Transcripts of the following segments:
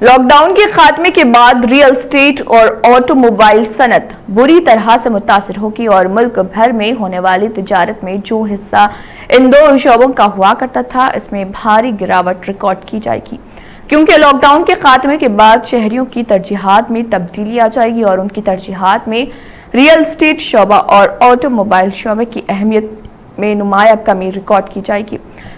Lock down کے خاتمے کے بعد ریئل اسٹیٹ اور آٹو موبائل صنعت بری طرح سے متاثر ہوگی اور ملک بھر میں ہونے والی تجارت میں جو حصہ ان دو شعبوں کا ہوا کرتا تھا اس میں بھاری گراوٹ ریکارڈ کی جائے گی، کیونکہ لاک ڈاؤن کے خاتمے کے بعد شہریوں کی ترجیحات میں تبدیلی آ جائے گی اور ان کی ترجیحات میں ریئل اسٹیٹ شعبہ اور آٹو موبائل شعبے کی اہمیت میں نمایاں کمی ریکارڈ کی جائے گی۔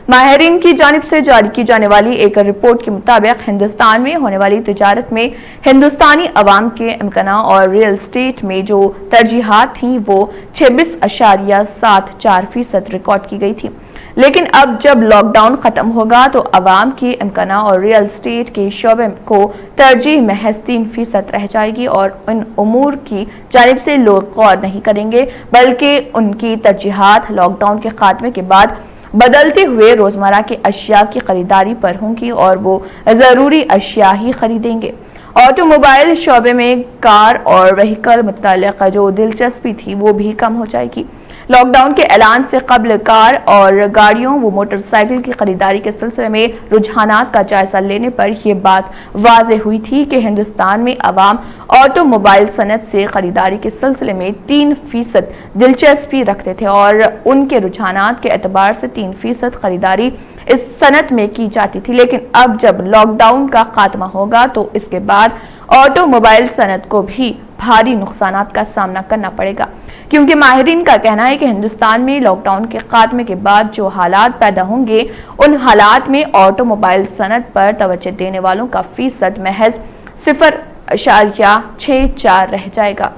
ماہرین کی جانب سے جاری کی جانے والی ایک رپورٹ کے مطابق ہندوستان میں ہونے والی تجارت میں ہندوستانی عوام کے امکانات اور ریئل اسٹیٹ میں جو ترجیحات تھیں وہ 26.74% ریکارڈ کی گئی تھی، لیکن اب جب لاک ڈاؤن ختم ہوگا تو عوام کے امکانات اور ریئل اسٹیٹ کے شعبے کو ترجیح محض 3% رہ جائے گی اور ان امور کی جانب سے لوگ غور نہیں کریں گے، بلکہ ان کی ترجیحات لاک ڈاؤن کے خاتمے کے بعد بدلتے ہوئے روزمرہ کے اشیاء کی خریداری پر ہوں گی اور وہ ضروری اشیاء ہی خریدیں گے۔ آٹو موبائل شعبے میں کار اور وہیکل متعلق جو دلچسپی تھی وہ بھی کم ہو جائے گی۔ لاک ڈاؤن کے اعلان سے قبل کار اور گاڑیوں و موٹر سائیکل کی خریداری کے سلسلے میں رجحانات کا جائزہ لینے پر یہ بات واضح ہوئی تھی کہ ہندوستان میں عوام آٹو موبائل صنعت سے خریداری کے سلسلے میں 3% دلچسپی رکھتے تھے اور ان کے رجحانات کے اعتبار سے 3% خریداری اس صنعت میں کی جاتی تھی، لیکن اب جب لاک ڈاؤن کا خاتمہ ہوگا تو اس کے بعد آٹو موبائل صنعت کو بھی بھاری نقصانات کا سامنا کرنا پڑے گا، کیونکہ ماہرین کا کہنا ہے کہ ہندوستان میں لاک ڈاؤن کے خاتمے کے بعد جو حالات پیدا ہوں گے ان حالات میں آٹو موبائل صنعت پر توجہ دینے والوں کا فیصد محض 0.64 رہ جائے گا۔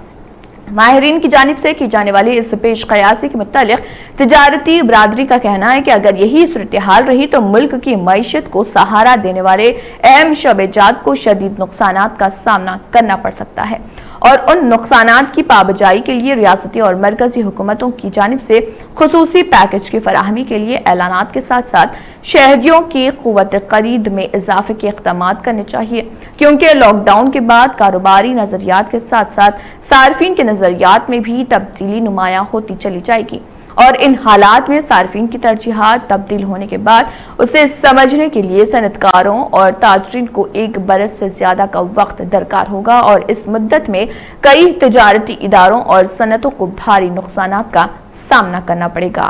ماہرین کی جانب سے کی جانے والی اس پیش قیاسی کے متعلق تجارتی برادری کا کہنا ہے کہ اگر یہی صورتحال رہی تو ملک کی معیشت کو سہارا دینے والے اہم شعبے جات کو شدید نقصانات کا سامنا کرنا پڑ سکتا ہے اور ان نقصانات کی پابجائی کے لیے ریاستی اور مرکزی حکومتوں کی جانب سے خصوصی پیکج کی فراہمی کے لیے اعلانات کے ساتھ ساتھ شہریوں کی قوت خرید میں اضافے کے اقدامات کرنے چاہیے، کیونکہ لاک ڈاؤن کے بعد کاروباری نظریات کے ساتھ ساتھ صارفین کے نظریات میں بھی تبدیلی نمایاں ہوتی چلی جائے گی اور ان حالات میں صارفین کی ترجیحات تبدیل ہونے کے بعد اسے سمجھنے کے لیے صنعت کاروں اور تاجرین کو 1 برس سے زیادہ کا وقت درکار ہوگا اور اس مدت میں کئی تجارتی اداروں اور صنعتوں کو بھاری نقصانات کا سامنا کرنا پڑے گا۔